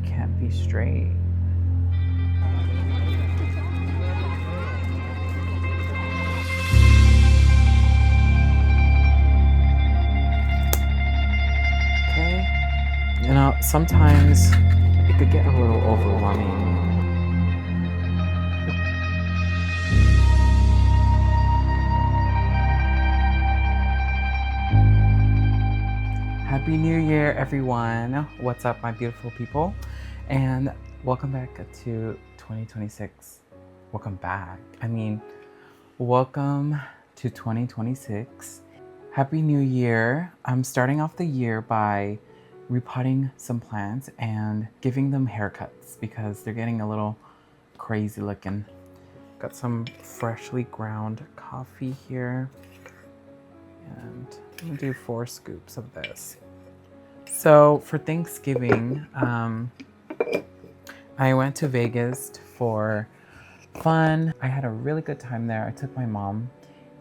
can't be straight. Okay. You know, sometimes it could get a little overwhelming. Happy New Year, everyone. What's up, my beautiful people? And welcome back to 2026. Welcome back. Welcome to 2026. Happy New Year. I'm starting off the year by repotting some plants and giving them haircuts because they're getting a little crazy looking. Got some freshly ground coffee here. And I'm gonna do 4 scoops of this. So for Thanksgiving, I went to Vegas for fun. I had a really good time there. I took my mom.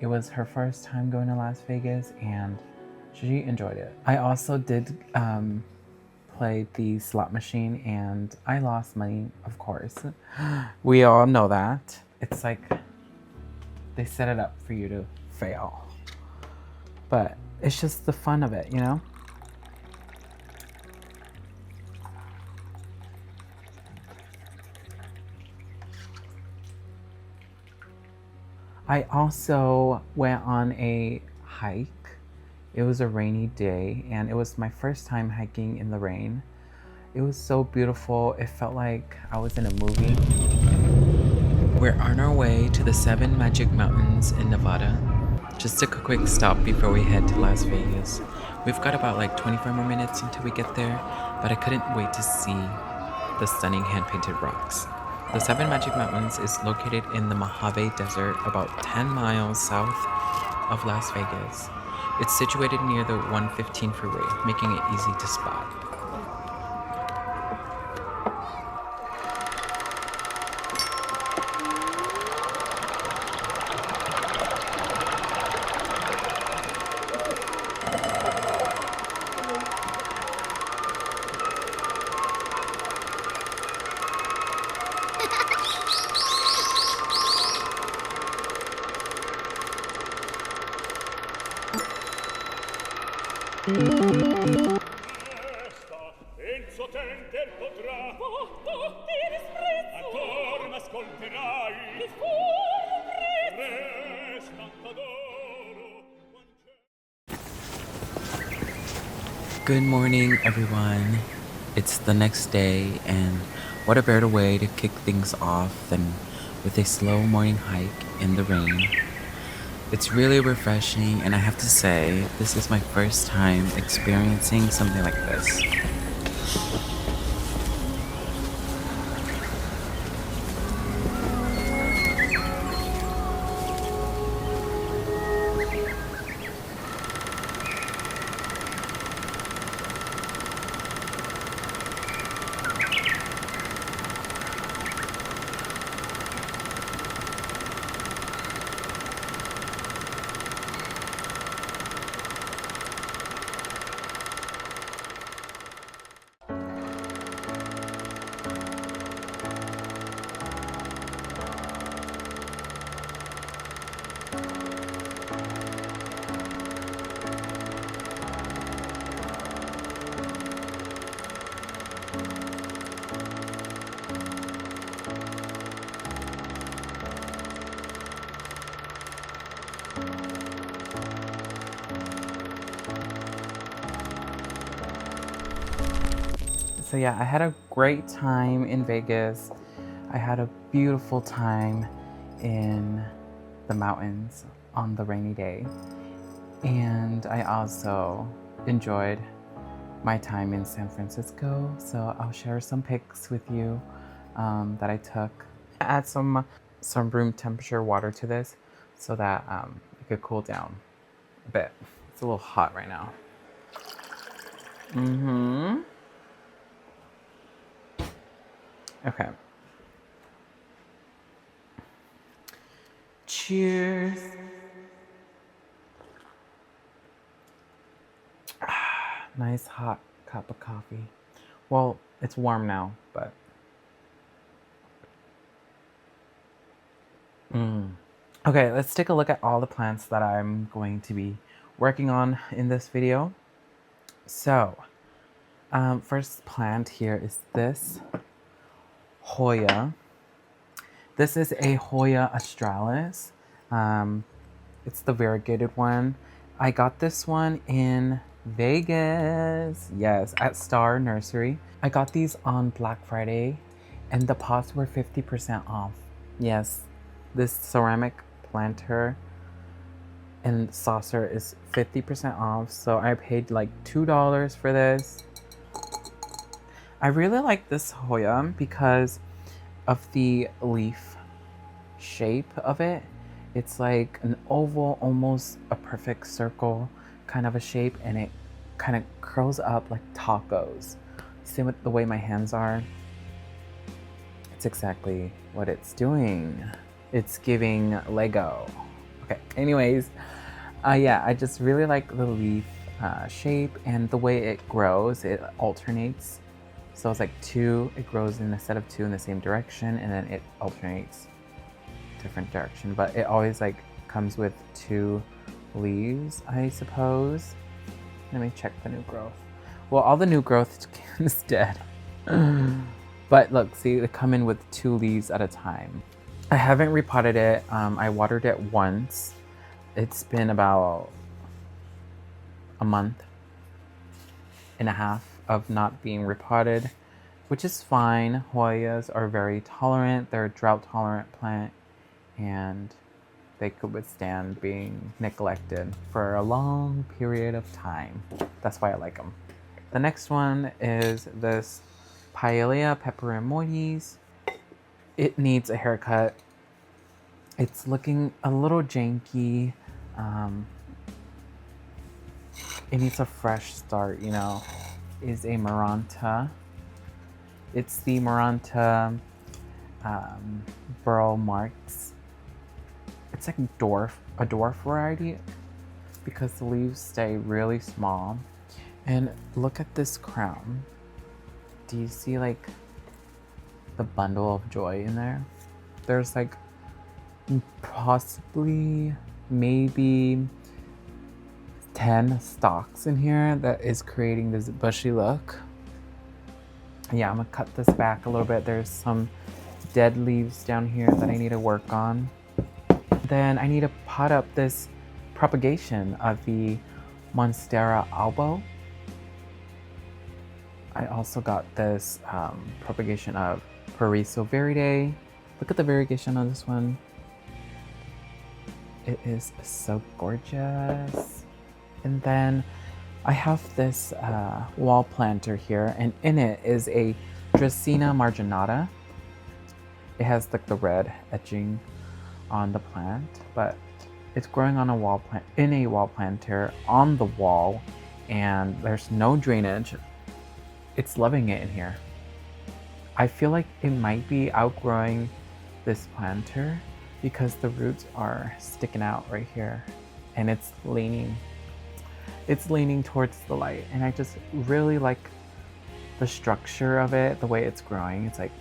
It was her first time going to Las Vegas and she enjoyed it. I also did play the slot machine and I lost money, of course. We all know that. It's like they set it up for you to fail. But it's just the fun of it, you know? I also went on a hike. It was a rainy day and it was my first time hiking in the rain. It was so beautiful. It felt like I was in a movie. We're on our way to the 7 Magic Mountains in Nevada. Just a quick stop before we head to Las Vegas. We've got about like 25 more minutes until we get there, but I couldn't wait to see the stunning hand-painted rocks. The 7 Magic Mountains is located in the Mojave Desert, about 10 miles south of Las Vegas. It's situated near the 115 freeway, making it easy to spot. Good morning, everyone. It's the next day, and what a better way to kick things off than with a slow morning hike in the rain. It's really refreshing, and I have to say, this is my first time experiencing something like this. So yeah, I had a great time in Vegas. I had a beautiful time in the mountains on the rainy day. And I also enjoyed my time in San Francisco. So I'll share some pics with you that I took. Add some room temperature water to this so that it could cool down a bit. It's a little hot right now. Okay. Cheers. Nice hot cup of coffee. Well, It's warm now, but Okay, let's take a look at all the plants that I'm going to be working on in this video. So, first plant here is this Hoya. This is a Hoya australis. It's the variegated one. I got this one in Vegas. Yes, at Star Nursery. I got these on Black Friday and the pots were 50% off. Yes, this ceramic planter and saucer is 50% off. So I paid like $2 for this. I really like this Hoya because of the leaf shape of it. It's like an oval, almost a perfect circle kind of a shape, and it kind of curls up like tacos. See what the way my hands are? It's exactly what it's doing. It's giving Lego. Okay, anyways, yeah, I just really like the leaf shape and the way it grows. It alternates. So it's like two, it grows in a set of two in the same direction, and then it alternates different direction, but it always like comes with two leaves, I suppose. Let me check the new growth. Well, all the new growth is dead. But look, see, they come in with two leaves at a time. I haven't repotted it. I watered it once. It's been about a month and a half of not being repotted, which is fine. Hoyas are very tolerant. They're a drought tolerant plant, and they could withstand being neglected for a long period of time. That's why I like them. The next one is this Paella peperomoides. It needs a haircut. It's looking a little janky. It needs a fresh start, you know. Is a Maranta. It's the Maranta Burl Marks. It's like a dwarf variety because the leaves stay really small. And look at this crown. Do you see like the bundle of joy in there? There's like possibly maybe 10 stalks in here that is creating this bushy look. Yeah, I'm gonna cut this back a little bit. There's some dead leaves down here that I need to work on. Then I need to pot up this propagation of the Monstera albo. I also got this propagation of Paraiso Verde. Look at the variegation on this one. It is so gorgeous. And then I have this wall planter here, and in it is a Dracaena marginata. It has like the red etching on the plant, but it's growing on a wall plant in a wall planter on the wall, and there's no drainage. It's loving it in here. I feel like it might be outgrowing this planter because the roots are sticking out right here, and it's leaning towards the light, and I just really like the structure of it, the way it's growing. It's like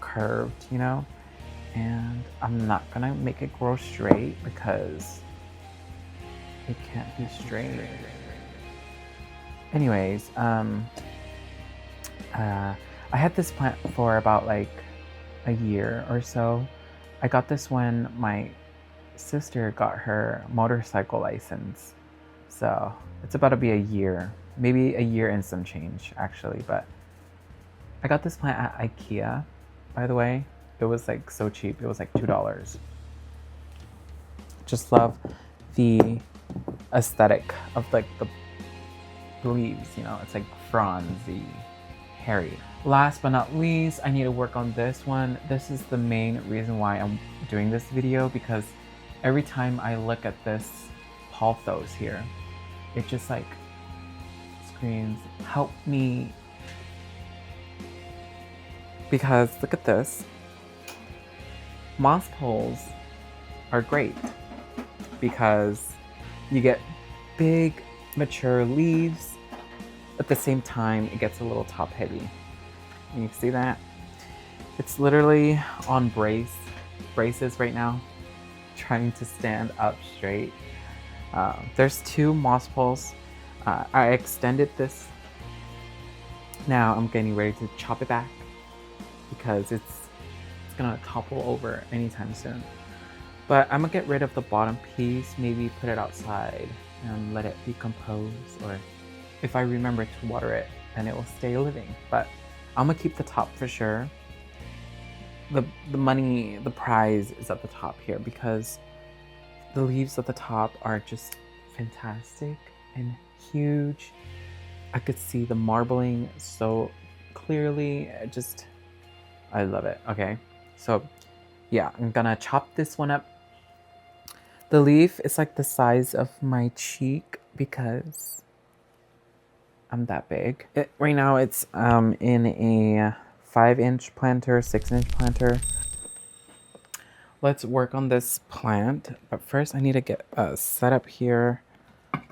curved, you know, and I'm not gonna make it grow straight because it can't be straight. Anyways, I had this plant for about like a year or so. I got this when my sister got her motorcycle license. So it's about to be a year, maybe a year and some change actually, but I got this plant at IKEA, by the way. It was like so cheap. It was like $2. Just love the aesthetic of like the leaves, you know, it's like fronzy, hairy. Last but not least, I need to work on this one. This is the main reason why I'm doing this video, because every time I look at this pothos here, it just like screams, help me. Because look at this. Moss poles are great because you get big mature leaves. At the same time, it gets a little top heavy. You see that? It's literally on braces right now, trying to stand up straight. There's 2 moss poles. I extended this. Now I'm getting ready to chop it back because it's gonna topple over anytime soon. But I'm gonna get rid of the bottom piece, maybe put it outside and let it decompose, or if I remember to water it, then it will stay living. But I'm gonna keep the top for sure. The prize is at the top here because the leaves at the top are just fantastic and huge. I could see the marbling so clearly. I love it. Okay, so yeah, I'm gonna chop this one up. The leaf is like the size of my cheek because I'm that big. Right now it's in a 5-inch planter, 6-inch planter. Let's work on this plant, but first I need to get set up here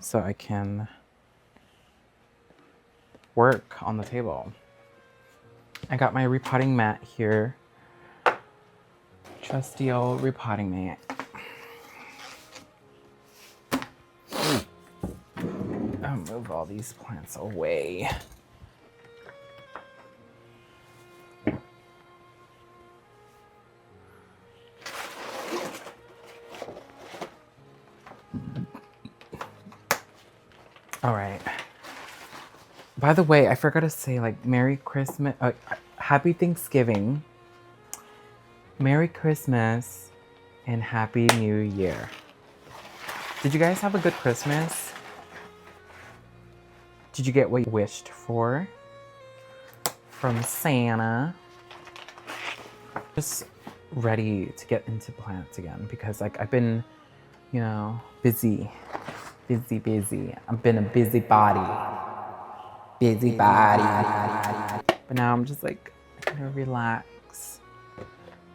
so I can work on the table. I got my repotting mat here. Trusty old repotting mat. I'll move all these plants away. All right. By the way, I forgot to say, like, Merry Christmas, Happy Thanksgiving, Merry Christmas, and Happy New Year. Did you guys have a good Christmas? Did you get what you wished for from Santa? Just ready to get into plants again because, like, I've been, you know, busy. I've been a busybody. But now I'm just like gonna relax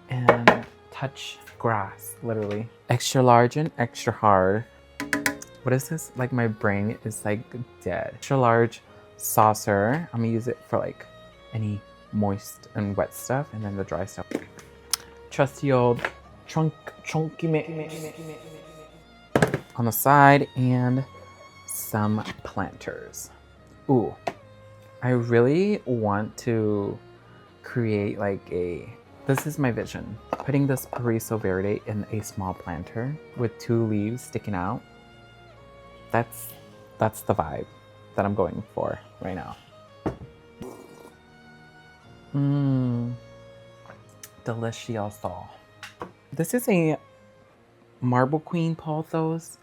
and touch grass, literally. Extra large and extra hard. What is this? Like, my brain is like dead. Extra large saucer. I'm gonna use it for like any moist and wet stuff, and then the dry stuff. Trusty old chunky mix on the side, and some planters. Ooh, I really want to create like this is my vision. Putting this Paraiso Verde in a small planter with 2 leaves sticking out. That's the vibe that I'm going for right now. Delicioso. This is a Marble Queen pothos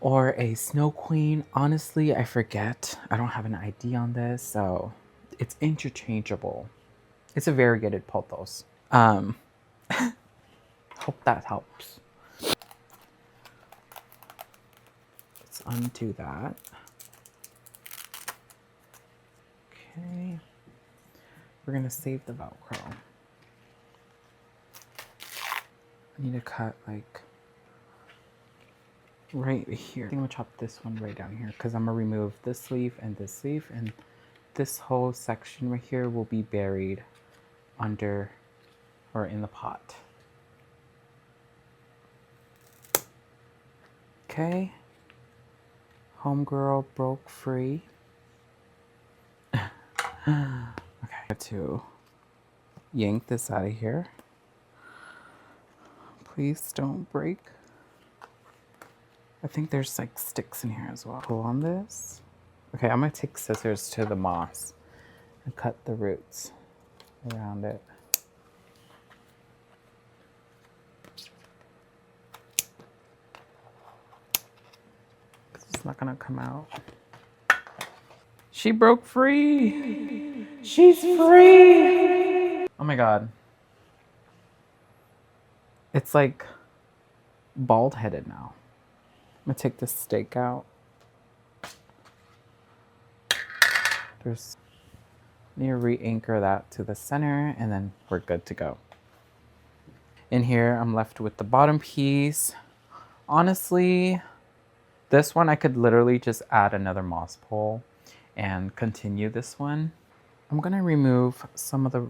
or a Snow Queen. Honestly, I forget. I don't have an ID on this, so it's interchangeable. It's a variegated pothos. Hope that helps. Let's undo that. Okay. We're gonna save the Velcro. I need to cut like right here. I think I'm gonna chop this one right down here because I'm gonna remove this leaf, and this whole section right here will be buried under or in the pot. Okay. Homegirl broke free. Okay, I have to yank this out of here. Please don't break. I think there's like sticks in here as well. Pull on this. Okay, I'm gonna take scissors to the moss and cut the roots around it. It's not gonna come out. She broke free. She's free. Oh my God. It's like bald-headed now. I'm gonna take this stake out. Need to re-anchor that to the center, and then we're good to go. In here, I'm left with the bottom piece. Honestly, this one I could literally just add another moss pole and continue this one. I'm gonna remove some of the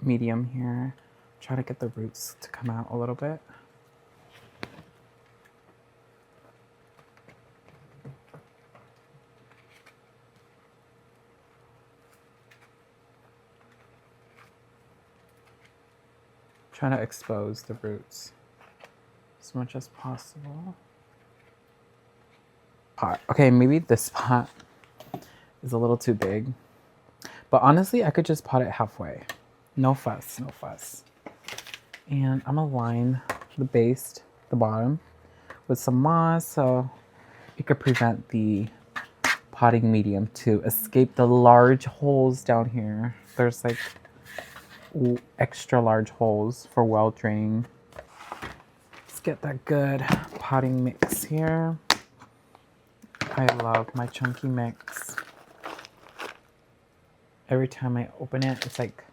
medium here. Try to get the roots to come out a little bit. Try to expose the roots as much as possible. Pot. Okay, maybe this pot is a little too big. But honestly, I could just pot it halfway. No fuss, no fuss. And I'm gonna line the base, the bottom, with some moss so it could prevent the potting medium to escape the large holes down here. There's like extra large holes for well draining. Let's get that good potting mix here. I love my chunky mix. Every time I open it, it's like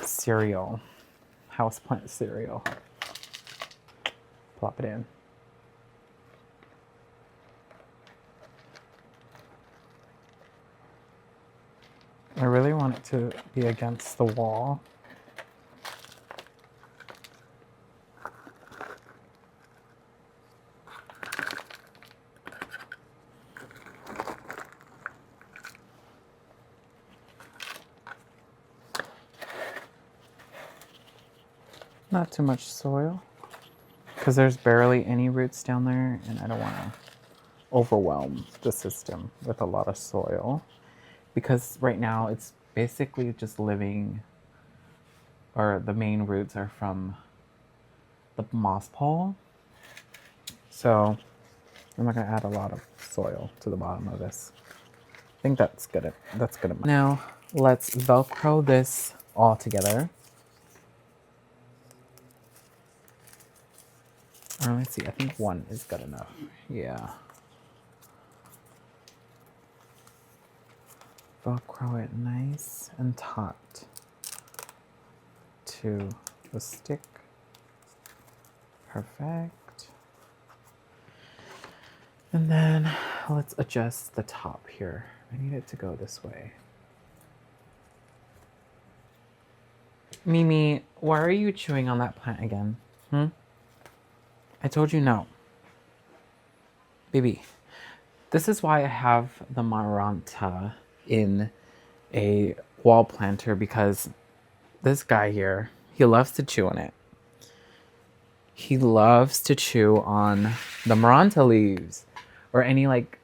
cereal, houseplant cereal. Plop it in. I really want it to be against the wall. Not too much soil, because there's barely any roots down there, and I don't want to overwhelm the system with a lot of soil, because right now it's basically just living, or the main roots are from the moss pole. So I'm not going to add a lot of soil to the bottom of this. I think that's good. That's good. Now let's Velcro this all together. Or let's see, I think one is good enough. Yeah. Velcro it nice and taut to the stick. Perfect. And then let's adjust the top here. I need it to go this way. Mimi, why are you chewing on that plant again? I told you no. Baby, this is why I have the Maranta in a wall planter, because this guy here, he loves to chew on it. He loves to chew on the Maranta leaves or any like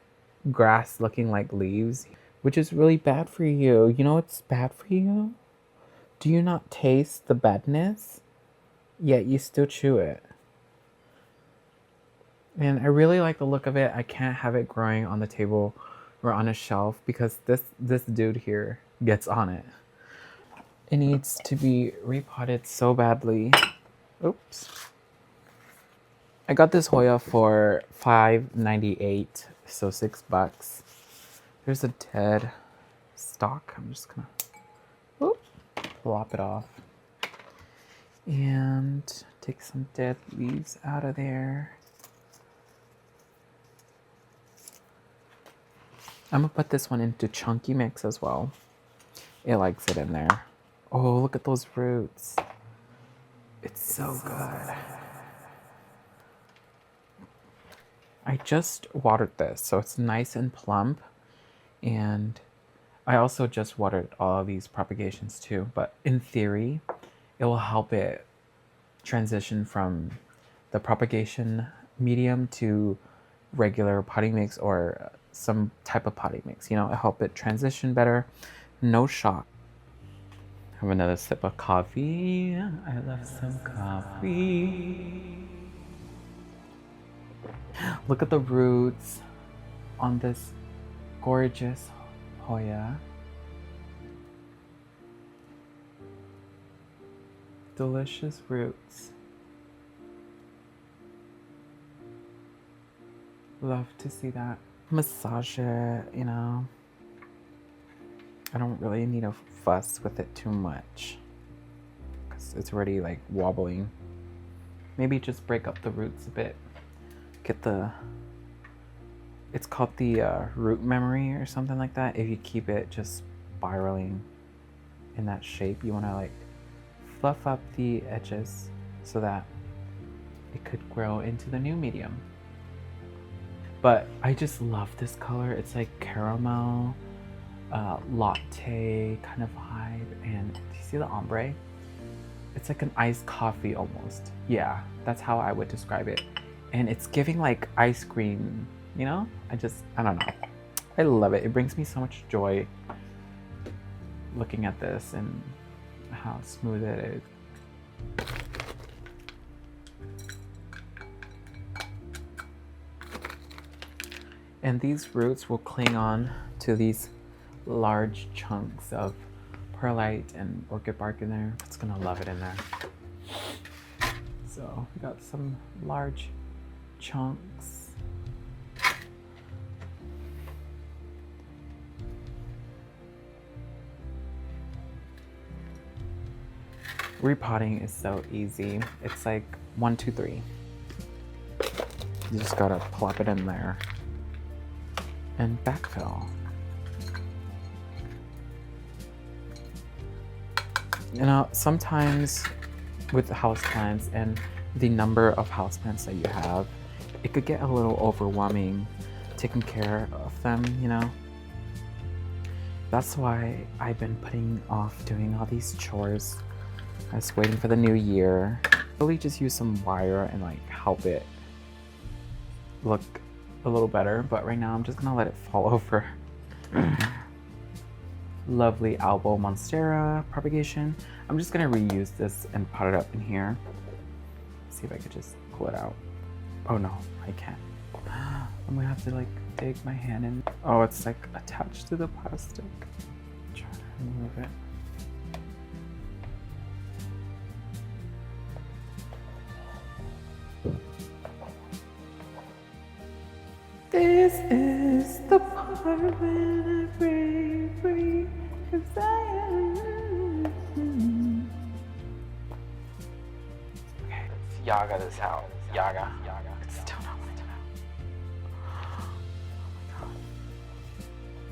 grass looking like leaves, which is really bad for you. You know what's bad for you? Do you not taste the badness? Yet you still chew it. And I really like the look of it. I can't have it growing on the table or on a shelf because this dude here gets on it. It needs to be repotted so badly. Oops. I got this Hoya for $5.98, so $6. There's a dead stalk. I'm just gonna plop it off. And take some dead leaves out of there. I'm gonna put this one into chunky mix as well. It likes it in there. Oh, look at those roots. It's so good. I just watered this, so it's nice and plump. And I also just watered all of these propagations too, but in theory, it will help it transition from the propagation medium to regular potting mix or some type of potting mix, you know, help it transition better. No shock. Have another sip of coffee. I love some coffee. Look at the roots on this gorgeous Hoya. Delicious roots. Love to see that. Massage it, you know. I don't really need to fuss with it too much because it's already like wobbling. Maybe just break up the roots a bit. Get the, it's called the root memory or something like that. If you keep it just spiraling in that shape. You want to like fluff up the edges so that it could grow into the new medium. But I just love this color. It's like caramel, latte kind of vibe. And do you see the ombre? It's like an iced coffee almost. Yeah, that's how I would describe it. And it's giving like ice cream, you know? I don't know. I love it. It brings me so much joy looking at this and how smooth it is. And these roots will cling on to these large chunks of perlite and orchid bark in there. It's gonna love it in there. So we got some large chunks. Repotting is so easy. It's like 1, 2, 3. You just gotta plop it in there and backfill. You know, sometimes with houseplants and the number of houseplants that you have, it could get a little overwhelming taking care of them, you know? That's why I've been putting off doing all these chores. I was waiting for the new year. Really just use some wire and like help it look a little better, but right now I'm just gonna let it fall over. Lovely elbow monstera propagation. I'm just gonna reuse this and pot it up in here. See if I could just pull it out. Oh no, I can't. I'm gonna have to like dig my hand in. Oh, it's like attached to the plastic. Try to remove it. This is the part when I break free, 'cause I am. Okay, let's yaga this out. Yaga. It's still not wanting to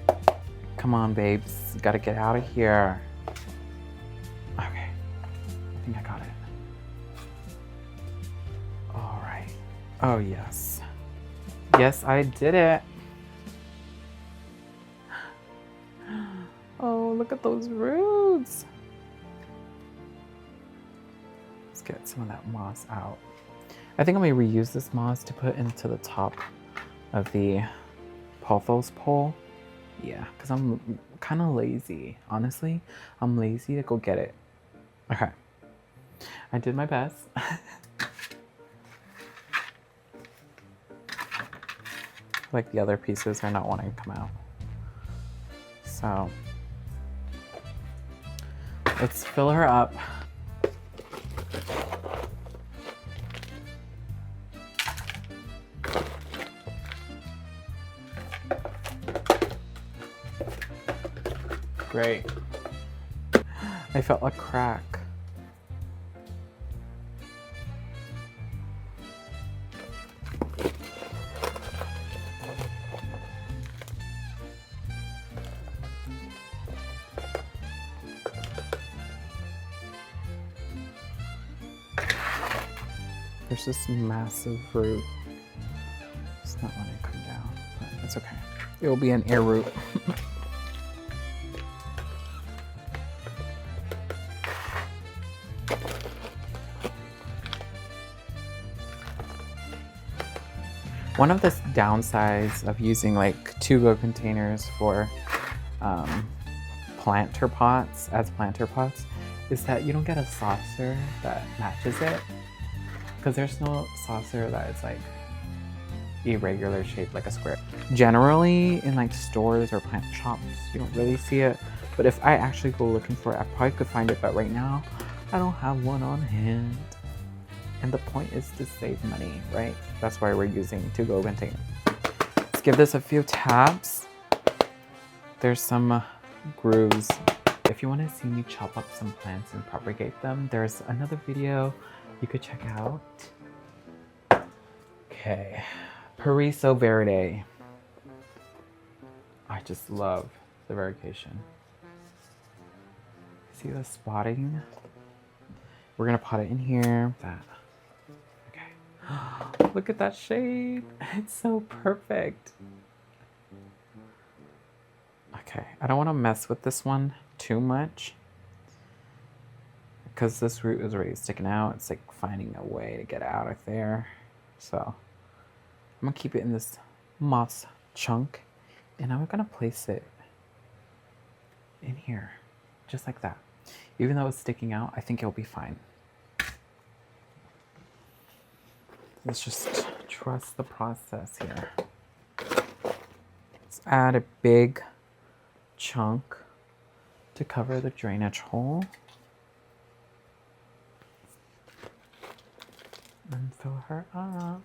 out. Come on, babes. You gotta get out of here. Okay, I think I got it. All right. Oh, yes. Yes, I did it. Oh, look at those roots. Let's get some of that moss out. I think I'm gonna reuse this moss to put into the top of the pothos pole. Yeah, because I'm kind of lazy. Honestly, I'm lazy to go get it. Okay, I did my best. Like the other pieces are not wanting to come out. So let's fill her up. Great. I felt a crack. There's this massive root. It's not letting it come down, but it's okay. It will be an air root. One of the downsides of using like to-go containers for planter pots is that you don't get a saucer that matches it. Because there's no saucer that is like irregular shaped like a square. Generally in like stores or plant shops, you don't really see it. But if I actually go looking for it, I probably could find it. But right now, I don't have one on hand. And the point is to save money, right? That's why we're using to-go container. Let's give this a few taps. There's some grooves. If you want to see me chop up some plants and propagate them, there's another video you could check out. Okay, Pariso Verde. I just love the variegation. See the spotting? We're gonna pot it in here. That. Okay. Look at that shape. It's so perfect. Okay, I don't want to mess with this one too much because this root is already sticking out. It's like finding a way to get out of there. So I'm gonna keep it in this moss chunk, and I'm gonna place it in here, just like that. Even though it's sticking out, I think it'll be fine. Let's just trust the process here. Let's add a big chunk to cover the drainage hole. And fill her up.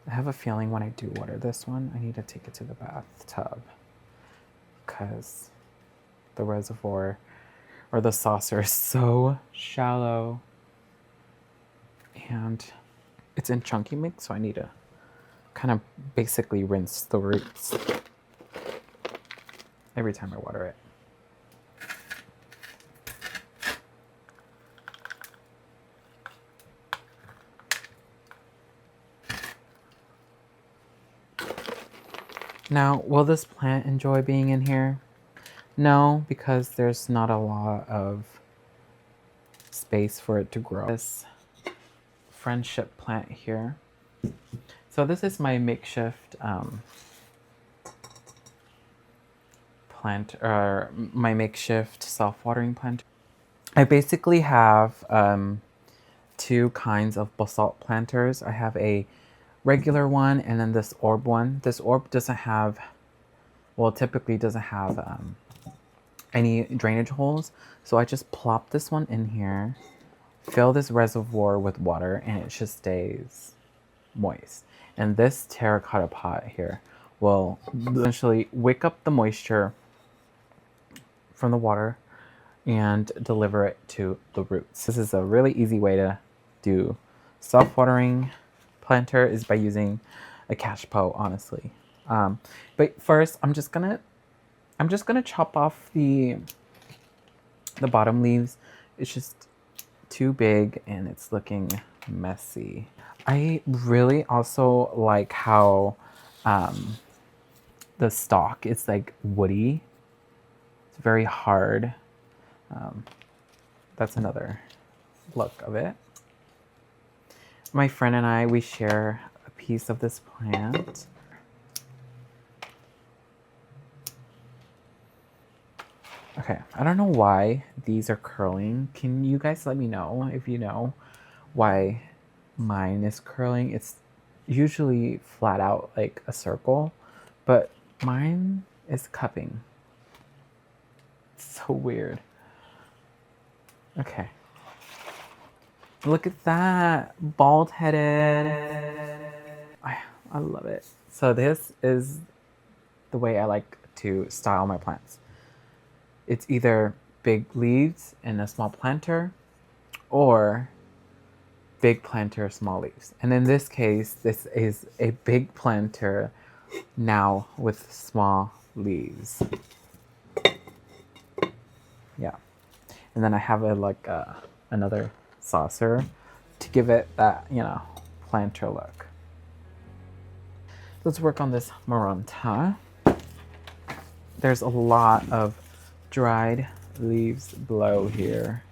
I have a feeling when I do water this one, I need to take it to the bathtub because the reservoir or the saucer is so shallow and it's in chunky mix, so I need to kind of basically rinse the roots every time I water it. Now, will this plant enjoy being in here? No, because there's not a lot of space for it to grow. This friendship plant here. So this is my makeshift plant, or my makeshift self-watering plant. I basically have two kinds of basalt planters. I have a regular one and then this orb one. This orb doesn't have, well, typically doesn't have any drainage holes. So I just plop this one in here, fill this reservoir with water, and it just stays moist. And this terracotta pot here will essentially wick up the moisture from the water and deliver it to the roots. This is a really easy way to do self-watering planter, is by using a cash pot, honestly. But first, I'm just gonna chop off the bottom leaves. It's just too big and it's looking messy. I really also like how the stalk is like woody. It's very hard. That's another look of it. My friend and I, we share a piece of this plant. Okay, I don't know why these are curling. Can you guys let me know if you know why mine is curling? It's usually flat out like a circle, but mine is cupping. It's so weird. Okay. Look at that, bald-headed. I love it. So this is the way I like to style my plants. It's either big leaves and a small planter, or big planter, small leaves. And in this case, this is a big planter now with small leaves. Yeah. And then I have another saucer to give it that, planter look. Let's work on this Maranta. There's a lot of dried leaves below here.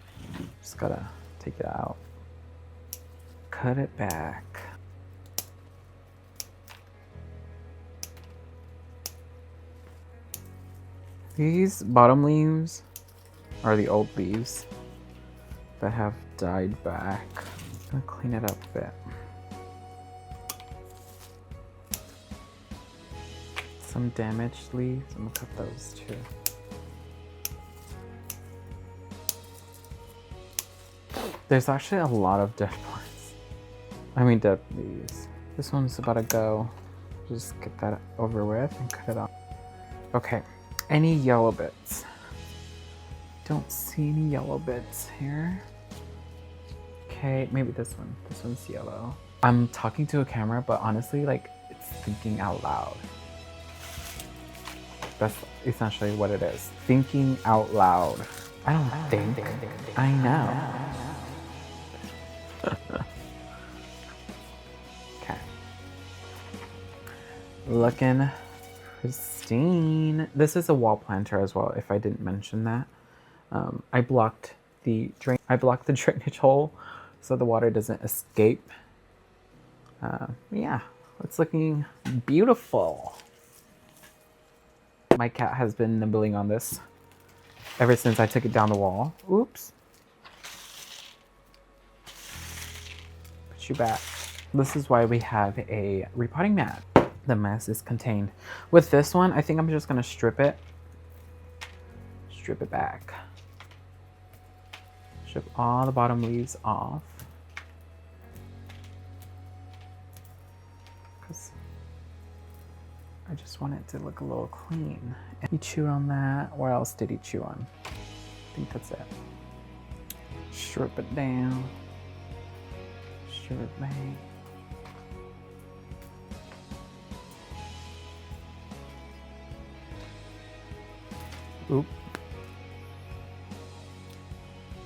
Just gotta take it out. Cut it back. These bottom leaves are the old leaves that have died back. I'm gonna clean it up a bit. Some damaged leaves, I'm gonna cut those too. There's actually a lot of dead plants. Dead leaves. This one's about to go. Just get that over with and cut it off. Okay, any yellow bits? Don't see any yellow bits here. Okay, maybe this one. This one's yellow. I'm talking to a camera, but honestly, It's thinking out loud. That's essentially what it is. Thinking out loud. I don't think. I know. Okay. Looking pristine. This is a wall planter as well, if I didn't mention that. I blocked the drainage hole so the water doesn't escape. Yeah, it's looking beautiful. My cat has been nibbling on this ever since I took it down the wall. Oops. Put you back. This is why we have a repotting mat. The mess is contained. With this one, I think I'm just gonna strip it. Strip it back. Strip all the bottom leaves off. Because I just want it to look a little clean. He chewed on that. What else did he chew on? I think that's it. Strip it down. Strip it back. Oop.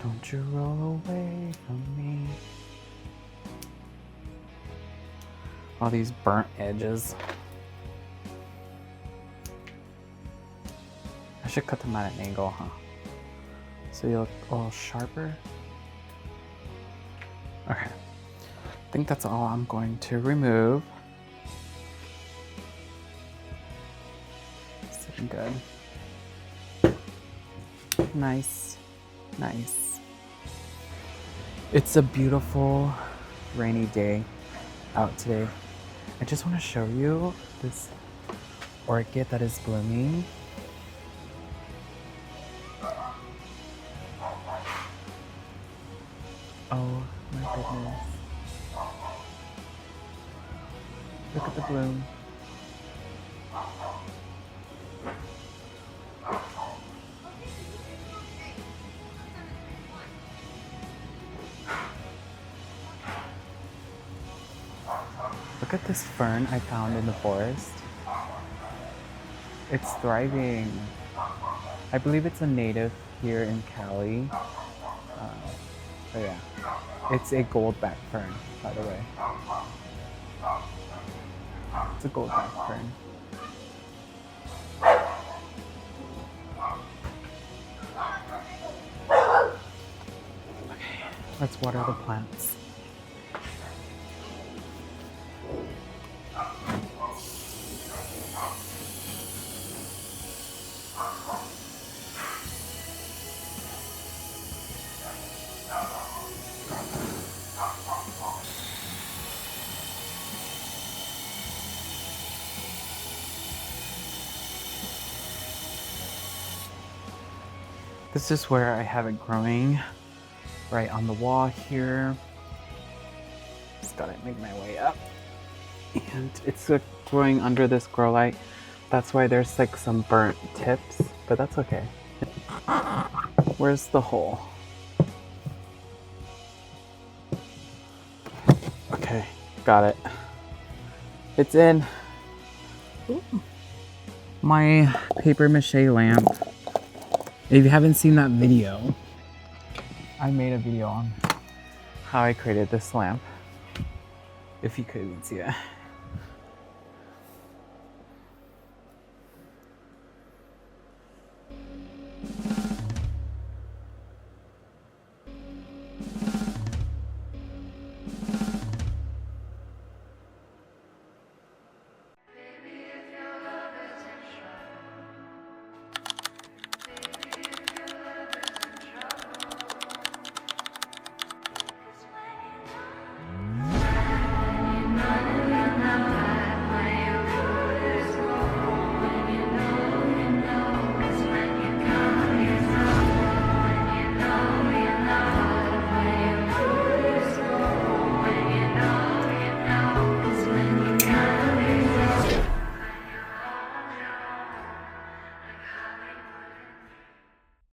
Don't you roll away from me. All these burnt edges. I should cut them at an angle, huh? So you look a little sharper. Okay. I think that's all I'm going to remove. It's looking good. Nice, nice. It's a beautiful rainy day out today. I just want to show you this orchid that is blooming. Oh my goodness. Look at the bloom. Look at this fern I found in the forest. It's thriving. I believe it's a native here in Cali. So yeah, it's a goldback fern, by the way. It's a goldback fern. Okay, let's water the plants. This is where I have it growing, right on the wall here. Just gotta make my way up. And it's growing under this grow light. That's why there's like some burnt tips, but that's okay. Where's the hole? Okay, got it. It's in. Ooh. My paper mache lamp. If you haven't seen that video, I made a video on how I created this lamp. If you couldn't see that.